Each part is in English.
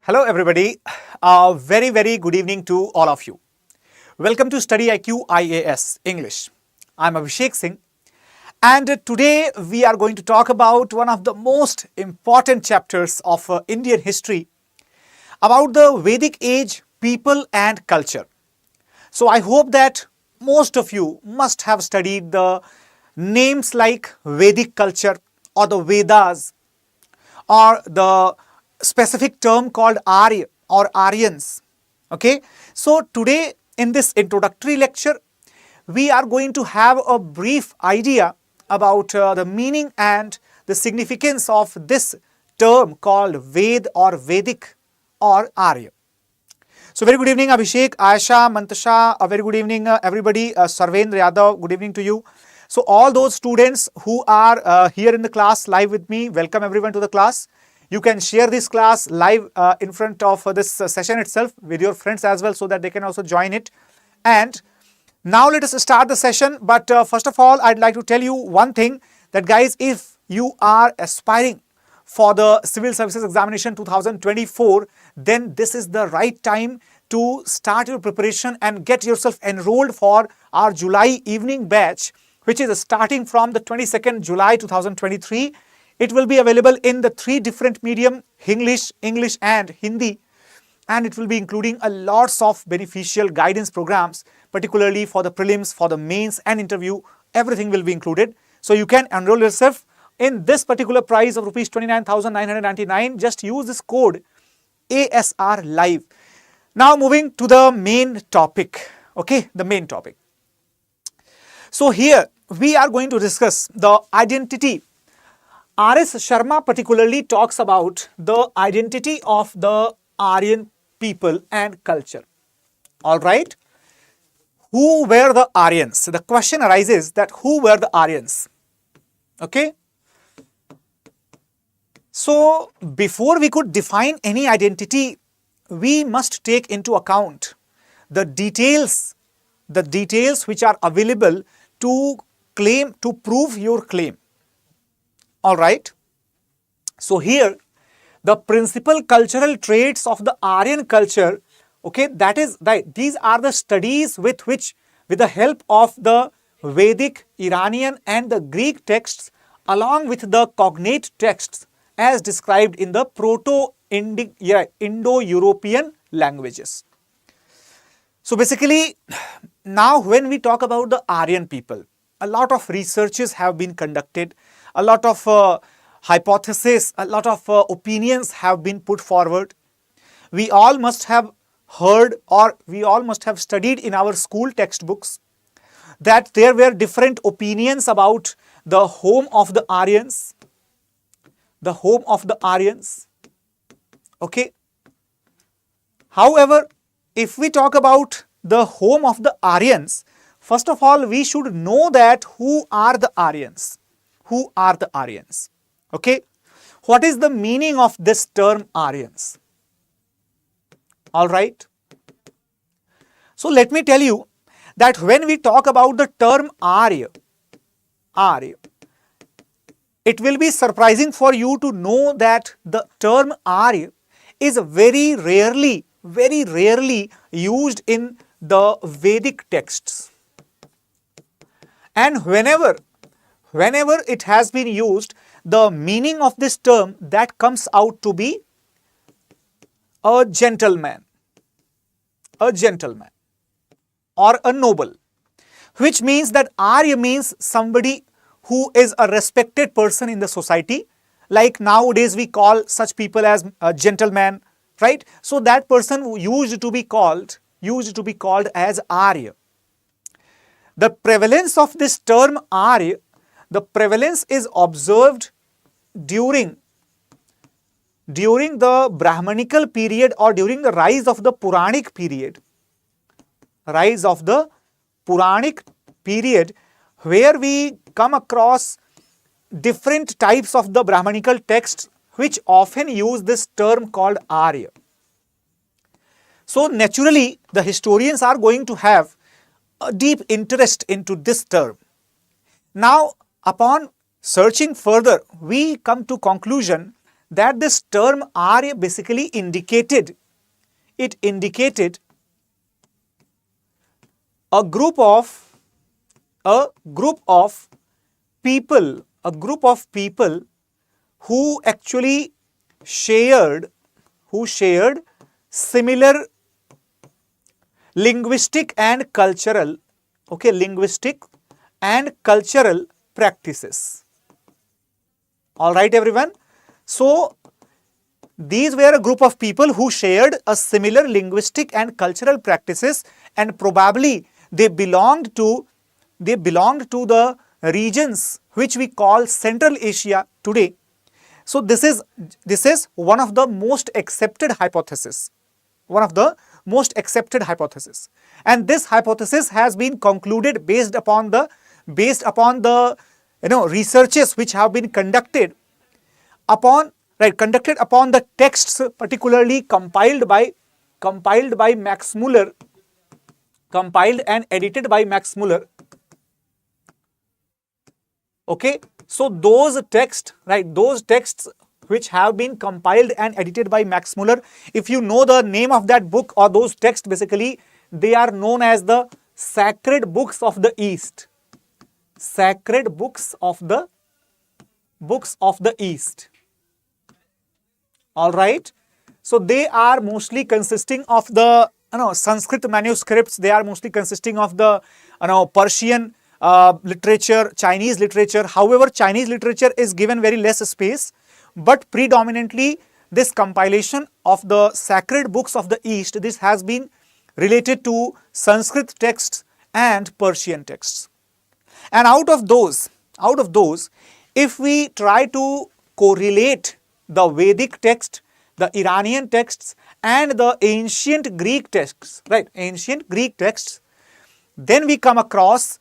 Hello everybody, very good evening to all of you. Welcome to StudyIQ IAS English. I'm Abhishek Singh and today we are going to talk about one of the most important chapters of Indian history about the Vedic age, people and culture. So I hope that most of you must have studied the names like Vedic culture or the Vedas or the specific term called Arya or Aryans. Okay, so today in this introductory lecture, we are going to have a brief idea about the meaning and the significance of this term called Ved or Vedic or Arya. So very good evening Abhishek, Aisha, Mantasha, a very good evening everybody, Sarvendra Yadav, good evening to you. So all those students who are here in the class live with me, welcome everyone to the class. You can share this class live in front of this session itself with your friends as well so that they can also join it. And now let us start the session. But first of all, I'd like to tell you one thing that guys, if you are aspiring for the Civil Services Examination 2024, then this is the right time to start your preparation and get yourself enrolled for our July evening batch, which is starting from the 22nd July 2023. It will be available in the 3 different medium, English and Hindi, and it will be including a lots of beneficial guidance programs, particularly for the prelims, for the mains and interview. Everything will be included. So you can enroll yourself in this particular price of rupees 29,999. Just use this code ASR Live. Now moving to the main topic. Okay, the main topic. So here we are going to discuss the identity. R.S. Sharma particularly talks about the identity of the Aryan people and culture. Alright, who were the Aryans? The question arises that who were the Aryans? Okay. So before we could define any identity, we must take into account the details which are available to prove your claim. Alright, so here the principal cultural traits of the Aryan culture, okay, these are the studies with the help of the Vedic, Iranian and the Greek texts along with the cognate texts as described in the Proto-Indo-European languages. So basically, now when we talk about the Aryan people, a lot of researches have been conducted, a lot of hypotheses, a lot of opinions have been put forward. We all must have heard or we all must have studied in our school textbooks that there were different opinions about the home of the Aryans. The home of the Aryans. Okay. However, if we talk about the home of the Aryans, first of all, we should know that who are the Aryans. Who are the Aryans? Okay. What is the meaning of this term Aryans? Alright. So let me tell you that when we talk about the term Arya, it will be surprising for you to know that the term Arya is very rarely used in the Vedic texts. And whenever it has been used, the meaning of this term that comes out to be a gentleman or a noble, which means that Arya means somebody who is a respected person in the society. Like nowadays we call such people as a gentleman, right? So that person used to be called as Arya. The prevalence of this term Arya, the prevalence is observed during the Brahmanical period or during the rise of the Puranic period, where we come across different types of the Brahmanical texts which often use this term called Arya. So naturally, the historians are going to have a deep interest into this term. Now, upon searching further, we come to conclusion that this term Arya basically indicated, it indicated a group of people, who actually shared similar linguistic and cultural, practices. All right, everyone. So these were a group of people who shared a similar linguistic and cultural practices, and probably they belonged to the regions which we call Central Asia today. So this is one of the most accepted hypothesis. And this hypothesis has been concluded based upon the researches which have been conducted upon the texts, particularly compiled and edited by Max Muller. Okay, so those texts which have been compiled and edited by Max Muller, if you know the name of that book or those texts, basically they are known as the Sacred Books of the East. Sacred Books of the East. All right. So they are mostly consisting of the Sanskrit manuscripts. They are mostly consisting of the Persian literature, Chinese literature. However, Chinese literature is given very less space, but predominantly this compilation of the Sacred Books of the East, this has been related to Sanskrit texts and Persian texts. And out of those, if we try to correlate the Vedic text, the Iranian texts, and the ancient Greek texts, then we come across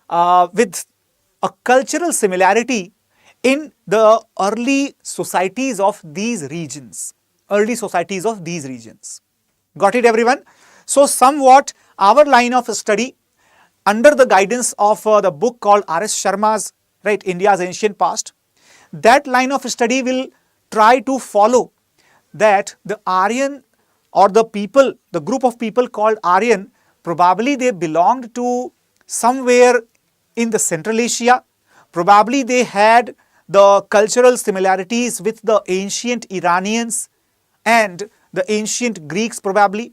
with a cultural similarity in the early societies of these regions. Got it, everyone? So somewhat our line of study, under the guidance of the book called R.S. Sharma's, India's Ancient Past, that line of study will try to follow that the Aryan, or the group of people called Aryan, probably they belonged to somewhere in the Central Asia. Probably they had the cultural similarities with the ancient Iranians and the ancient Greeks probably.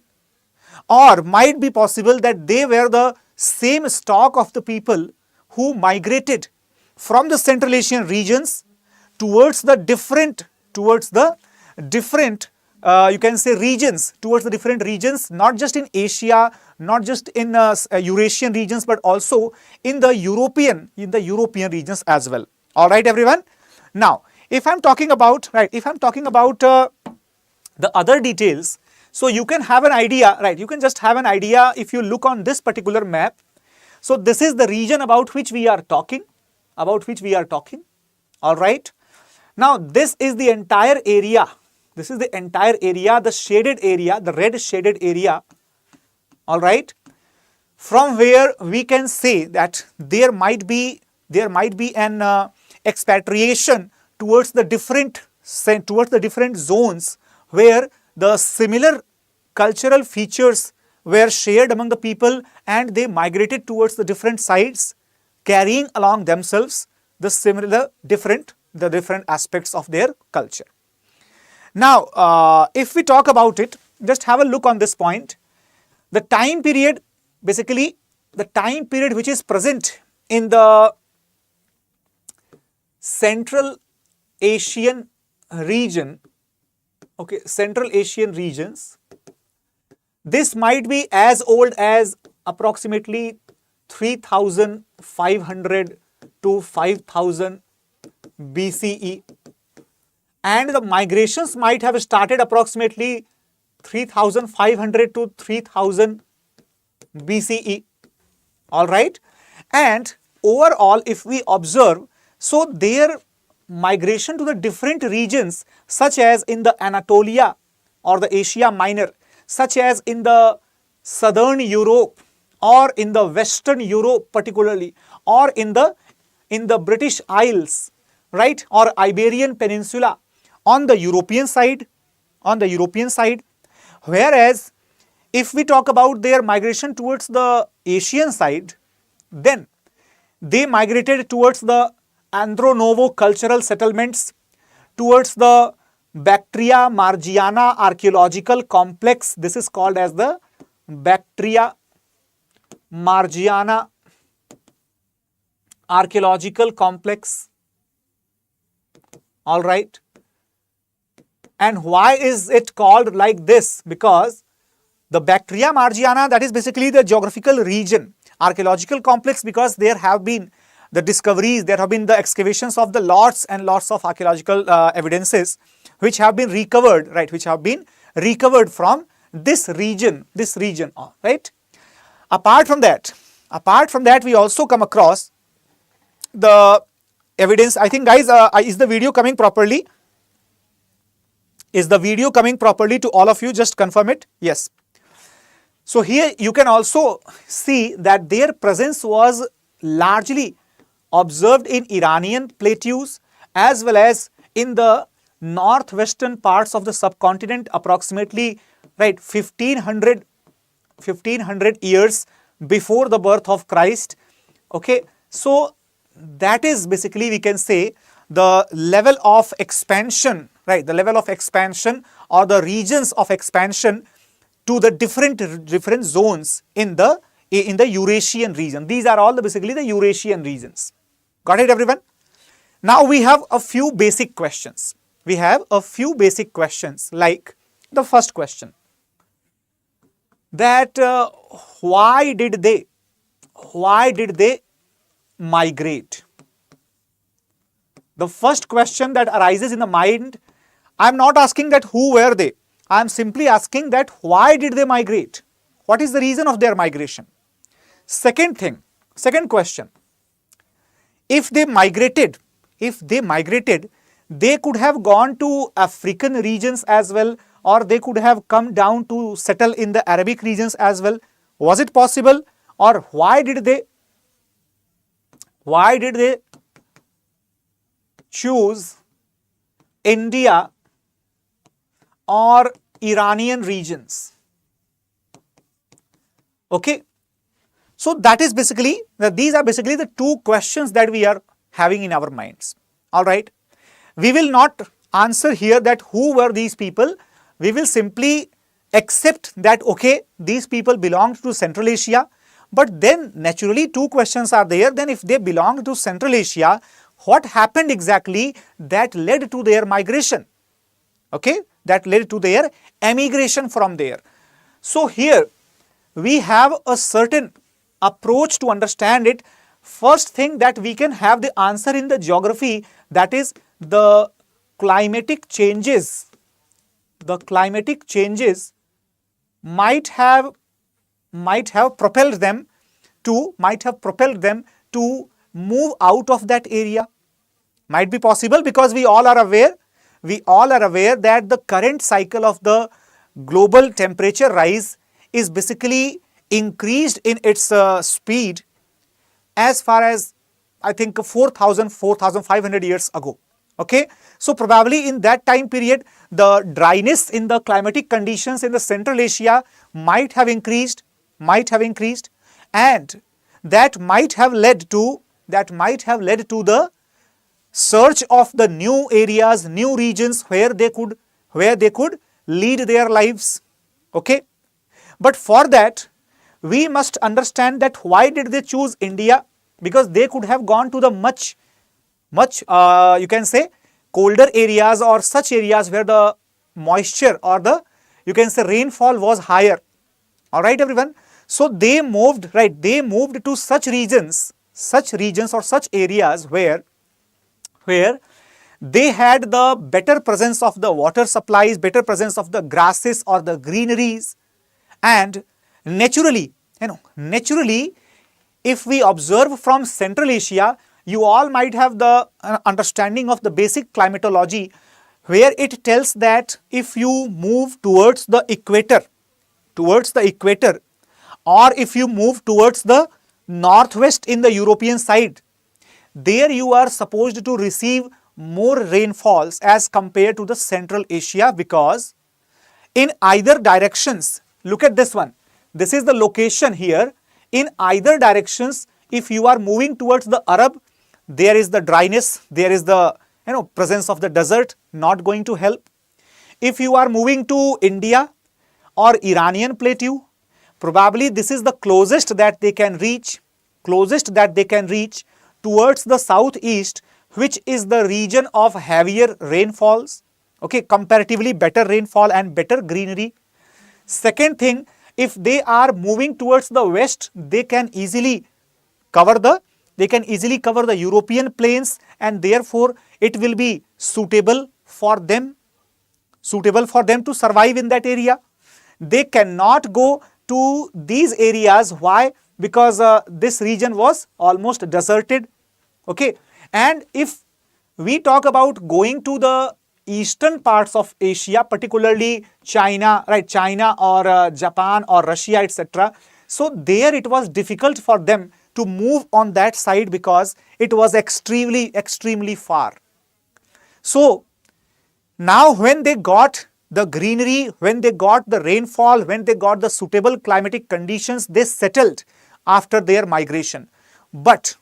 Or might be possible that they were the same stock of the people who migrated from the Central Asian regions towards the different regions, not just in Asia, not just in Eurasian regions, but also in the European regions as well. All right, everyone. Now, if I'm talking about the other details, so you can have an idea, You can just have an idea if you look on this particular map. So this is the region about which we are talking. All right. Now this is the entire area. The shaded area, the red shaded area. All right. From where we can say that there might be an expatriation towards the different zones where the similar cultural features were shared among the people, and they migrated towards the different sites, carrying along themselves the different aspects of their culture. Now, if we talk about it, just have a look on this point. The time period, basically the time period which is present in the Central Asian region, Central Asian regions, this might be as old as approximately 3500 to 5000 BCE, and the migrations might have started approximately 3500 to 3000 BCE. All right, and overall, if we observe, so their migration to the different regions, such as in the Anatolia or the Asia Minor, such as in the southern Europe or in the western Europe particularly, or in the British Isles, right, or Iberian Peninsula on the European side, whereas if we talk about their migration towards the Asian side, then they migrated towards the Andronovo cultural settlements, towards the Bactria Margiana archaeological complex. This is called as the Bactria Margiana archaeological complex. All right. And why is it called like this? Because the Bactria Margiana, that is basically the geographical region, archaeological complex, because there have been the discoveries, there have been the excavations of the lots and lots of archaeological evidences which have been recovered, right, which have been recovered from this region, right. Apart from that, we also come across the evidence. I think, guys, is the video coming properly? Is the video coming properly to all of you? Just confirm it. Yes. So here you can also see that their presence was largely observed in Iranian plateaus as well as in the northwestern parts of the subcontinent, approximately, right, 1500 years before the birth of Christ. Okay, so that is basically, we can say, the level of expansion, right, the level of expansion or the regions of expansion to the different zones in the Eurasian region. These are all basically the Eurasian regions. Got it, everyone? Now we have a few basic questions. Like the first question, that why did they migrate? The first question that arises in the mind, I am not asking that who were they, I am simply asking that why did they migrate? What is the reason of their migration? Second question, if they migrated, they could have gone to African regions as well, or they could have come down to settle in the Arabic regions as well. Was it possible? Or why did they choose India or Iranian regions? Okay, so that is basically, these are basically the two questions that we are having in our minds. All right, we will not answer here that who were these people. We will simply accept that, okay, these people belonged to Central Asia. But then naturally two questions are there. Then if they belong to Central Asia, what happened exactly that led to their migration? Okay, that led to their emigration from there. So here we have a certain approach to understand it. First thing that we can have the answer in the geography, that is the climatic changes. The climatic changes might have propelled them to move out of that area. Might be possible, because we all are aware that the current cycle of the global temperature rise is basically increased in its speed as far as, I think, 4,500 years ago. Okay, so probably in that time period, the dryness in the climatic conditions in the Central Asia might have increased, and that might have led to the search of the new areas, new regions where they could lead their lives. Okay, but for that we must understand that why did they choose India? Because they could have gone to the much you can say colder areas, or such areas where the moisture or the, you can say, rainfall was higher. All right, everyone. So they moved to such regions or such areas where they had the better presence of the water supplies, better presence of the grasses or the greeneries. And naturally, if we observe from Central Asia, you all might have the understanding of the basic climatology, where it tells that if you move towards the equator, or if you move towards the northwest in the European side, there you are supposed to receive more rainfalls as compared to the Central Asia, because in either directions, look at this one. This is the location here. In either directions, if you are moving towards the Arab, there is the dryness, there is the presence of the desert, not going to help. If you are moving to India or Iranian plateau, probably this is the closest that they can reach, towards the southeast, which is the region of heavier rainfalls, okay, comparatively better rainfall and better greenery. Second thing, if they are moving towards the west, they can easily cover the European plains, and therefore it will be suitable for them to survive in that area. They cannot go to these areas. Why? Because this region was almost deserted. Okay, and if we talk about going to the eastern parts of Asia, particularly China, right? China or Japan or Russia, etc. So there it was difficult for them to move on that side because it was extremely far. So now when they got the greenery, when they got the rainfall, when they got the suitable climatic conditions, they settled after their migration. But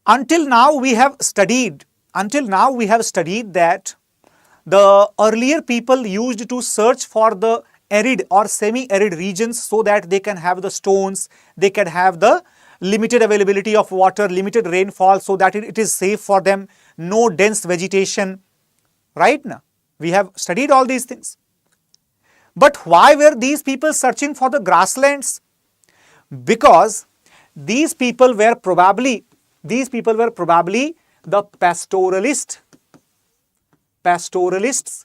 until now we have studied that the earlier people used to search for the arid or semi-arid regions so that they can have the stones, they can have the limited availability of water, limited rainfall, so that it is safe for them, no dense vegetation, right? Now we have studied all these things. But why were these people searching for the grasslands? Because these people were probably the pastoralists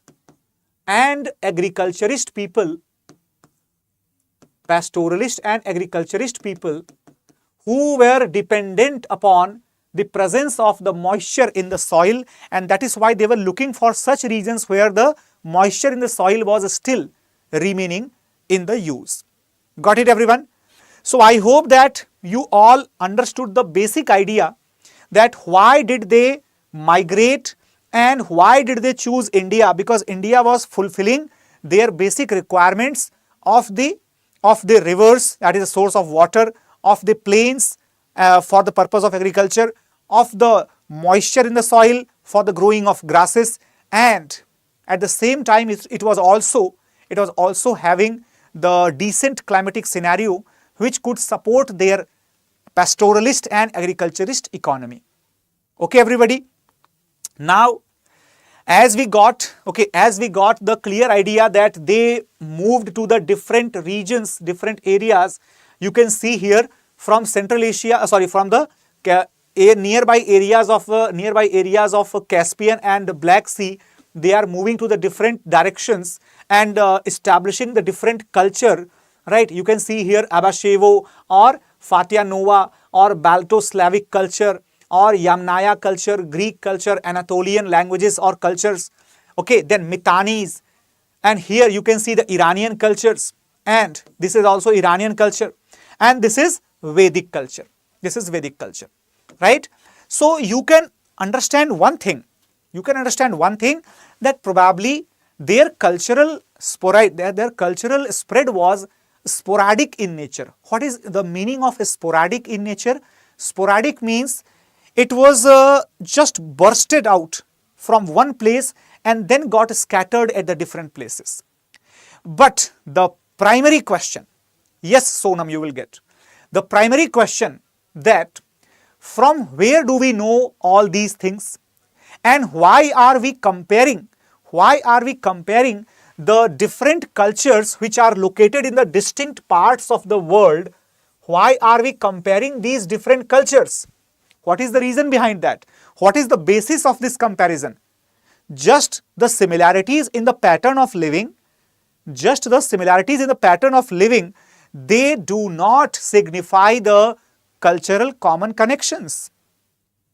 and agriculturist people, who were dependent upon the presence of the moisture in the soil, and that is why they were looking for such regions where the moisture in the soil was still remaining in the use. Got it, everyone? So I hope that you all understood the basic idea that why did they migrate and why did they choose India, because India was fulfilling their basic requirements of the rivers, that is a source of water, of the plains for the purpose of agriculture, of the moisture in the soil for the growing of grasses, and at the same time it was also having the decent climatic scenario which could support their pastoralist and agriculturist economy. Okay, everybody. Now, as we got the clear idea that they moved to the different regions, different areas, you can see here from Central Asia, from the nearby areas of Caspian and Black Sea, they are moving to the different directions and establishing the different culture, right? You can see here Abashevo or Fatia Nova or Balto-Slavic culture or Yamnaya culture, Greek culture, Anatolian languages or cultures. Okay, then Mitannis, and here you can see the Iranian cultures, and this is also Iranian culture, and this is Vedic culture. Right? So you can understand one thing. That probably their cultural spread was sporadic in nature. What is the meaning of sporadic in nature? Sporadic means it was just bursted out from one place and then got scattered at the different places. But the primary question, yes, Sonam, you will get. The primary question that from where do we know all these things, and why are we comparing the different cultures which are located in the distinct parts of the world? Why are we comparing these different cultures? What is the reason behind that? What is the basis of this comparison? Just the similarities in the pattern of living, they do not signify the cultural common connections.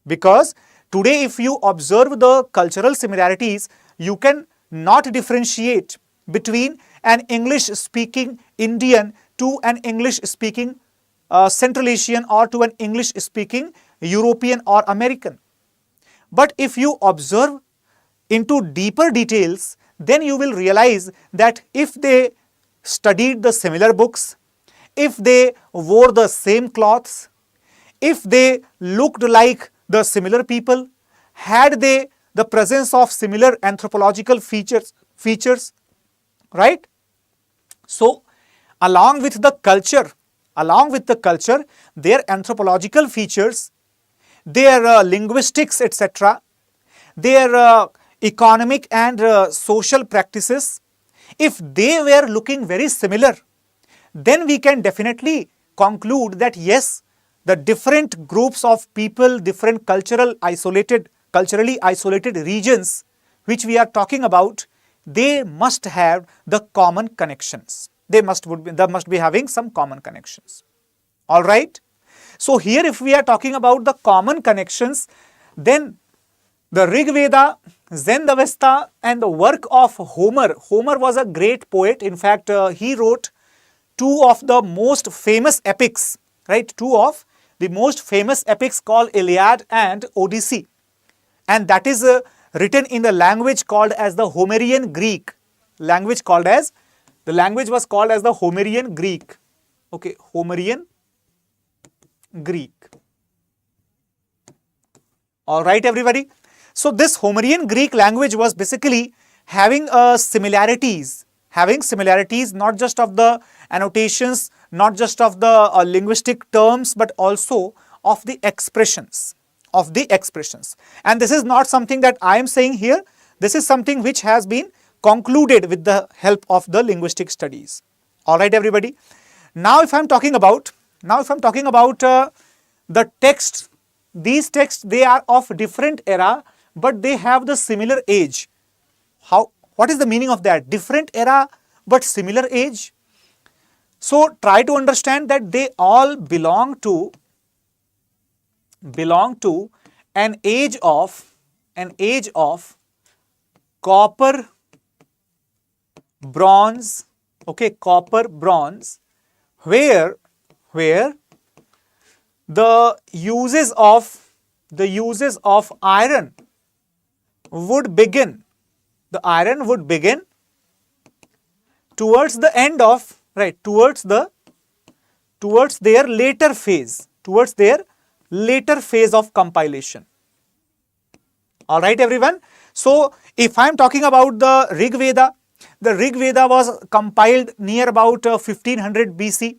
Because today if you observe the cultural similarities, you can not differentiate between an English-speaking Indian to an English-speaking Central Asian or to an English-speaking European or American. But if you observe into deeper details, then you will realize that if they studied the similar books, if they wore the same clothes, if they looked like the similar people, had they the presence of similar anthropological features, right? So, along with the culture, their anthropological features, their linguistics, etc., their economic and social practices, if they were looking very similar, then we can definitely conclude that yes, the different groups of people, different culturally isolated regions which we are talking about, they must have the common connections. They must be having some common connections. All right. So here, if we are talking about the common connections, then the Rig Veda, Zend-Avesta, and the work of Homer. Homer was a great poet. In fact, he wrote two of the most famous epics, right? Two of the most famous epics called Iliad and Odyssey. And that is written in the language called as the Homerian Greek. The language was called as the Homerian Greek. Okay, Homerian Greek. All right, everybody. So this Homerian Greek language was basically having similarities not just of the annotations, not just of the linguistic terms, but also of the expressions. And this is not something that I am saying here. This is something which has been concluded with the help of the linguistic studies. All right, everybody. Now, if I am talking about the texts, these texts, they are of different era, but they have the similar age. What is the meaning of that? Different era, but similar age. So try to understand that they all belong to an age of copper, bronze, okay, copper, bronze, where the uses of iron would begin. The iron would begin towards the end of, right, towards their later phase of compilation. All right, everyone. So if I am talking about the Rig Veda was compiled near about 1500 BC.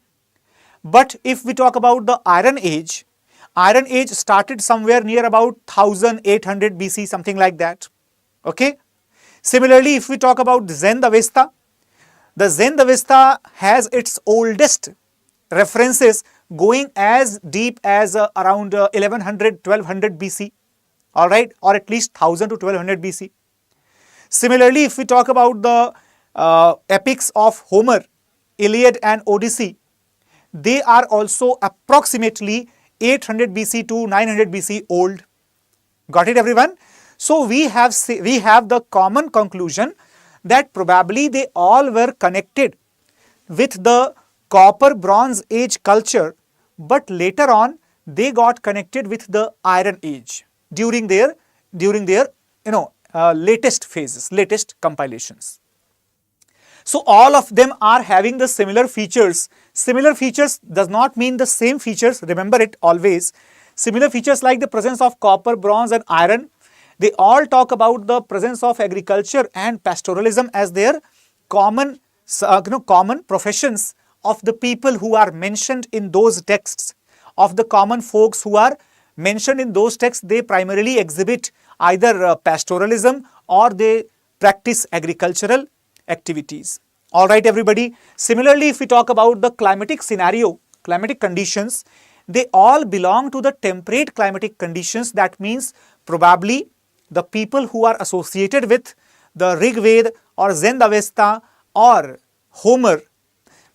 But if we talk about the Iron Age started somewhere near about 1800 BC, something like that. Okay. Similarly, if we talk about Zend-Avesta, the Zend-Avesta has its oldest references going as deep as around 1100, 1200 BC, all right, or at least 1000 to 1200 BC. Similarly, if we talk about the epics of Homer, Iliad and Odyssey, they are also approximately 800 BC to 900 BC old. Got it, everyone? So we have the common conclusion that probably they all were connected with the copper bronze age culture, but later on they got connected with the Iron Age during their latest phases, latest compilations. So all of them are having the similar features. Similar features does not mean the same features. Remember it always. Similar features like the presence of copper, bronze and iron. They all talk about the presence of agriculture and pastoralism as their common professions of the people who are mentioned in those texts. Of the common folks who are mentioned in those texts, they primarily exhibit either pastoralism or they practice agricultural activities. All right, everybody. Similarly, if we talk about the climatic scenario, climatic conditions, they all belong to the temperate climatic conditions. That means probably the people who are associated with the Rig Veda or Zend-Avesta or Homer,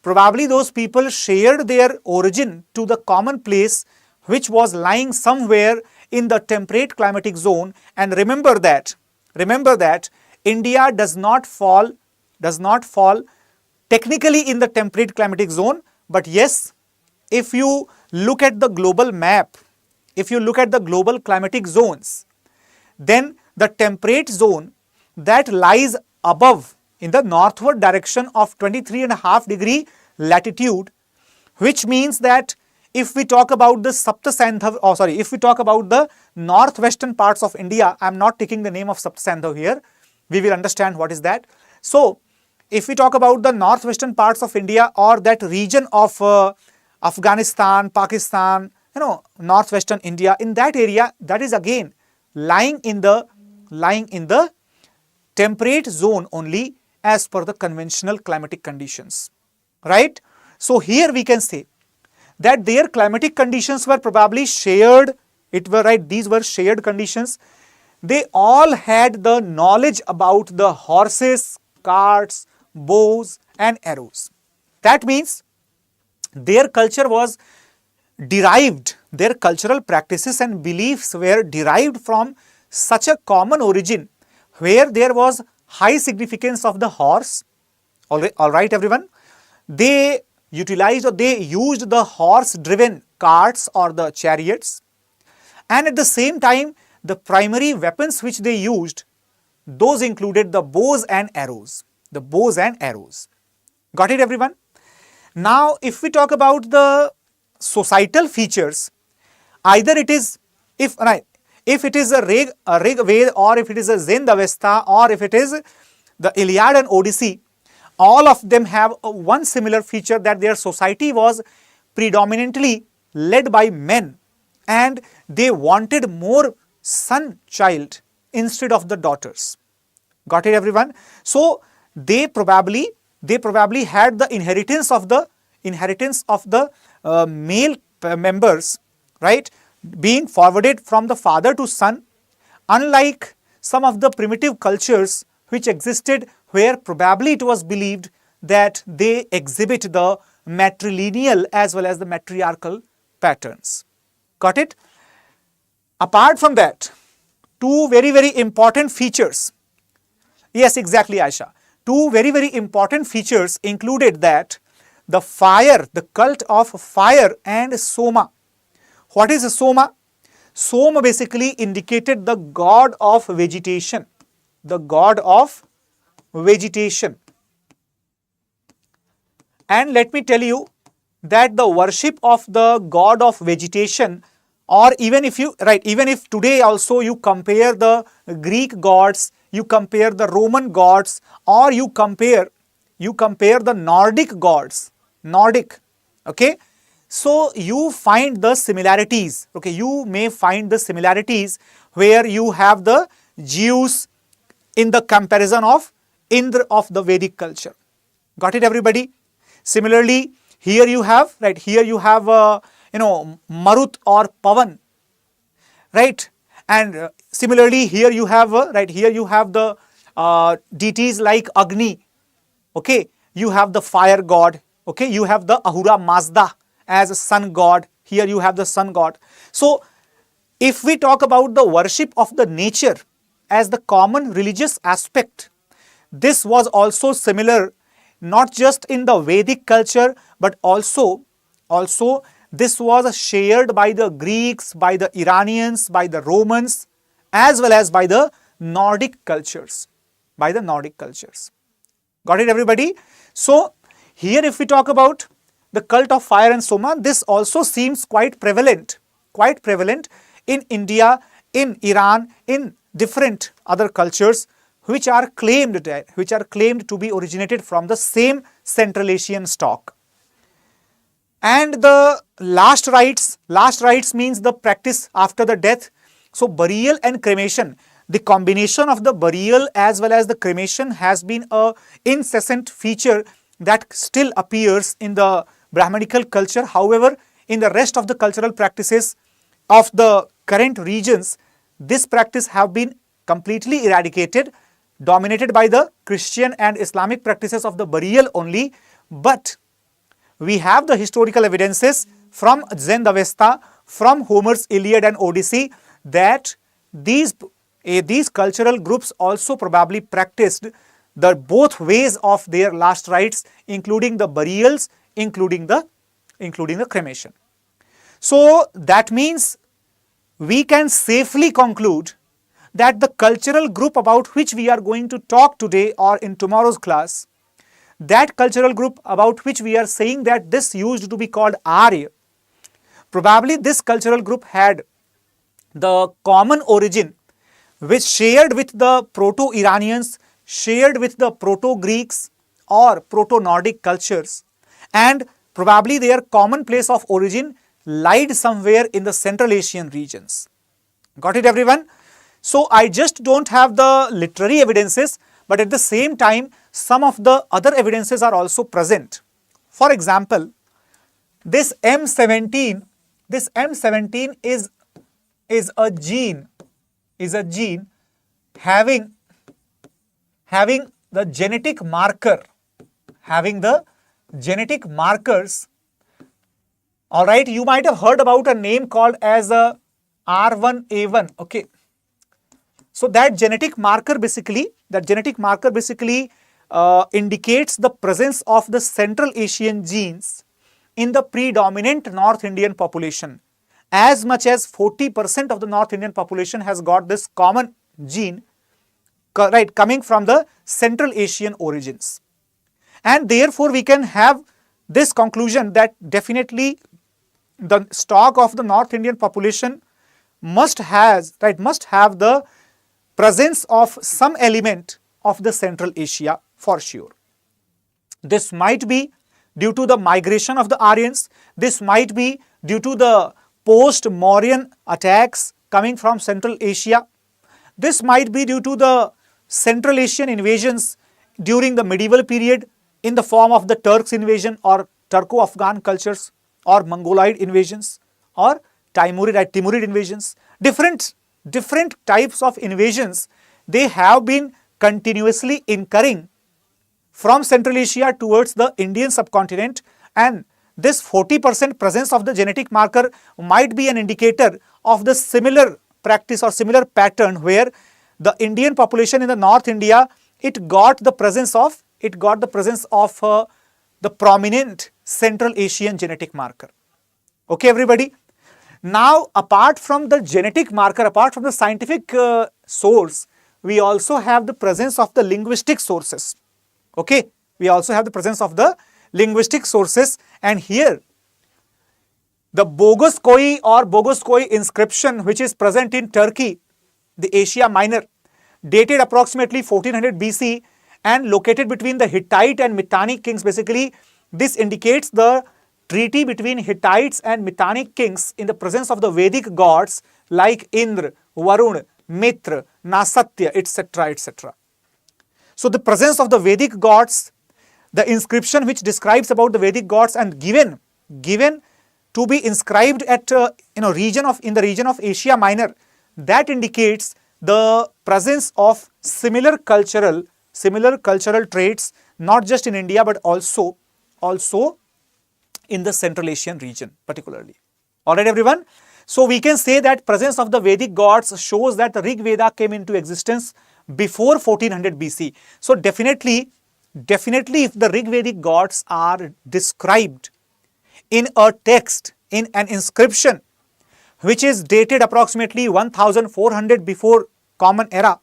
probably those people shared their origin to the common place which was lying somewhere in the temperate climatic zone. And remember that India does not fall technically in the temperate climatic zone, but yes, if you look at the global map, if you look at the global climatic zones, then the temperate zone that lies above in the northward direction of 23.5 degree latitude, which means that if we talk about the Saptasandhav, if we talk about the northwestern parts of India, I am not taking the name of Saptasandhav here, we will understand what is that. So, if we talk about the northwestern parts of India or that region of Afghanistan, Pakistan, northwestern India, in that area, that is again lying in the temperate zone only as per the conventional climatic conditions, right? So here we can say that their climatic conditions were probably shared, these were shared conditions. They all had the knowledge about the horses, carts, bows and arrows. That means their culture was derived, their cultural practices and beliefs were derived from such a common origin where there was high significance of the horse. All right everyone, they utilized or they used the horse driven carts or the chariots, and at the same time the primary weapons which they used, those included the bows and arrows. Got it everyone? Now if we talk about the societal features, either it is if it is a Rig Veda or if it is a Zend Avesta or if it is the Iliad and Odyssey, all of them have one similar feature, that their society was predominantly led by men and they wanted more son child instead of the daughters. Got it everyone? So they probably had the inheritance of the male members, right, being forwarded from the father to son, unlike some of the primitive cultures which existed where probably it was believed that they exhibit the matrilineal as well as the matriarchal patterns. Got it? Apart from that, two very, very important features. Yes, exactly, Aisha. Two very, very important features included that the fire, the cult of fire and Soma. What is Soma? Soma basically indicated the god of vegetation. The god of vegetation. And let me tell you that the worship of the god of vegetation, or even if today also you compare the Greek gods, you compare the Roman gods, or you compare the Nordic gods, okay, so you find the similarities, okay, you may find the similarities where you have the Zeus in the comparison of Indra of the Vedic culture. Got it everybody? Similarly, here you have Marut or Pavan, right? And similarly, here you have the deities like Agni, okay? You have the fire god, okay? You have the Ahura Mazda as a sun god. Here you have the sun god. So, if we talk about the worship of the nature as the common religious aspect, this was also similar not just in the Vedic culture, but also this was shared by the Greeks, by the Iranians, by the Romans, as well as by the Nordic cultures. Got it everybody? So here if we talk about the cult of fire and Soma, this also seems quite prevalent in India, in Iran, in different other cultures which are claimed to be originated from the same Central Asian stock. And the last rites means the practice after the death. So burial and cremation, the combination of the burial as well as the cremation has been a incessant feature that still appears in the Brahmanical culture. However, in the rest of the cultural practices of the current regions, this practice have been completely eradicated, dominated by the Christian and Islamic practices of the burial only. But we have the historical evidences from Zend Avesta, from Homer's Iliad and Odyssey, that these cultural groups also probably practiced the both ways of their last rites, including the burials, including the cremation. So that means we can safely conclude that the cultural group about which we are going to talk today or in tomorrow's class, that cultural group about which we are saying that this used to be called Arya, probably this cultural group had the common origin which shared with the Proto-Iranians, shared with the Proto-Greeks or Proto-Nordic cultures, and probably their common place of origin lied somewhere in the Central Asian regions. Got it, everyone? So I just don't have the literary evidences, but at the same time, some of the other evidences are also present. For example, this M17 is a gene having the genetic marker, markers. All right, you might have heard about a name called as a R1A1. Okay, so that genetic marker basically indicates the presence of the Central Asian genes in the predominant North Indian population. As much as 40% of the North Indian population has got this common gene, right, coming from the Central Asian origins. And therefore, we can have this conclusion that definitely the stock of the North Indian population must have the presence of some element of the Central Asia for sure. This might be due to the migration of the Aryans. This might be due to the post-Mauryan attacks coming from Central Asia. This might be due to the Central Asian invasions during the medieval period in the form of the Turks invasion or Turco-Afghan cultures or Mongoloid invasions or Timurid invasions. Different types of invasions, they have been continuously incurring from Central Asia towards the Indian subcontinent, and this 40% presence of the genetic marker might be an indicator of the similar practice or similar pattern where the Indian population in the North India, it got the presence of the prominent Central Asian genetic marker. Okay, everybody. Now, apart from the genetic marker, apart from the scientific source, we also have the presence of the linguistic sources. Okay, we also have the presence of the linguistic sources, and here the Bogoskoi inscription which is present in Turkey, the Asia Minor, dated approximately 1400 BC and located between the Hittite and Mitannic kings. Basically, this indicates the treaty between Hittites and Mitannic kings in the presence of the Vedic gods like Indra, Varun, Mitra, Nasatya, etc., etc. So the presence of the Vedic gods, the inscription which describes about the Vedic gods and given to be inscribed at in the region of Asia Minor, that indicates the presence of similar cultural traits, not just in India but also in the Central Asian region particularly. Alright, everyone. So we can say that presence of the Vedic gods shows that the Rig Veda came into existence before 1400 BC. So definitely if the Rig Vedic gods are described in a text, in an inscription which is dated approximately 1400 before Common Era,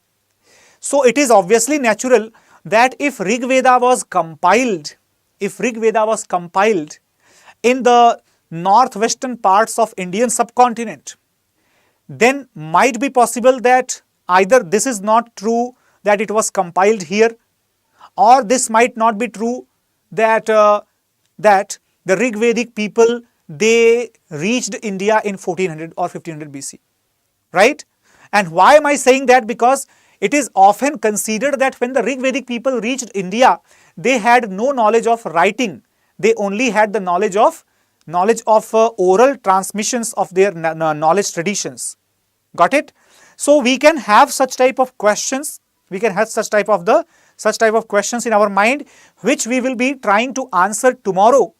so it is obviously natural that if Rig Veda was compiled in the northwestern parts of Indian subcontinent, then might be possible that either this is not true that it was compiled here, or this might not be true that the Rig Vedic people, they reached India in 1400 or 1500 BC, right? And why am I saying that? Because it is often considered that when the Rig Vedic people reached India, they had no knowledge of writing. They only had the knowledge of oral transmissions of their knowledge traditions. Got it? So we can have such type of questions. We can have such type of questions in our mind, which we will be trying to answer tomorrow.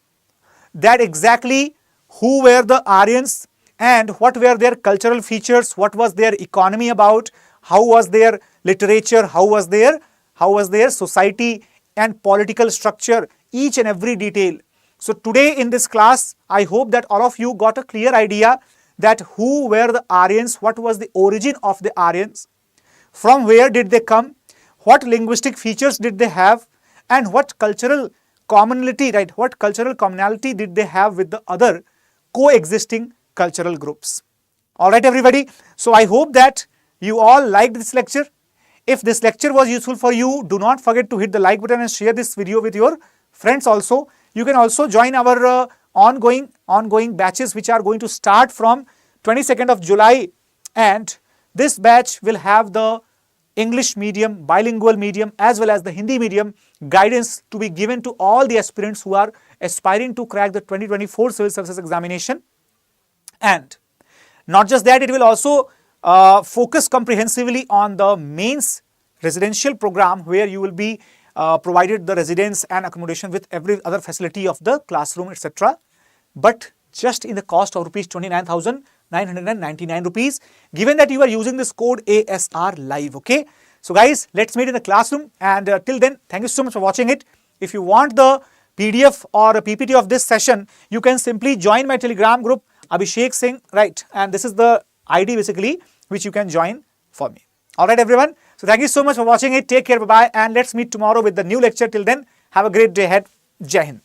That exactly who were the Aryans and what were their cultural features, what was their economy about, how was their literature, how was their society and political structure, each and every detail. So today in this class, I hope that all of you got a clear idea that who were the Aryans, what was the origin of the Aryans. from where did they come, what linguistic features did they have, and what cultural commonality, right, what cultural commonality did they have with the other coexisting cultural groups. Alright everybody, so I hope that you all liked this lecture. If this lecture was useful for you, do not forget to hit the like button and share this video with your friends also. You can also join our ongoing batches which are going to start from 22nd of July, and this batch will have the English medium, bilingual medium as well as the Hindi medium guidance to be given to all the aspirants who are aspiring to crack the 2024 Civil Services examination. And not just that, it will also focus comprehensively on the mains residential program, where you will be provided the residence and accommodation with every other facility of the classroom, etc. But just in the cost of rupees 29,999 rupees, given that you are using this code ASR live. Okay, so guys, let's meet in the classroom, and till then, thank you so much for watching it. If you want the PDF or a PPT of this session, you can simply join my Telegram group, Abhishek Singh, right, and this is the ID basically which you can join for me. Alright everyone, so thank you so much for watching it. Take care, bye bye, and let's meet tomorrow with the new lecture. Till then, have a great day ahead. Jai Hind.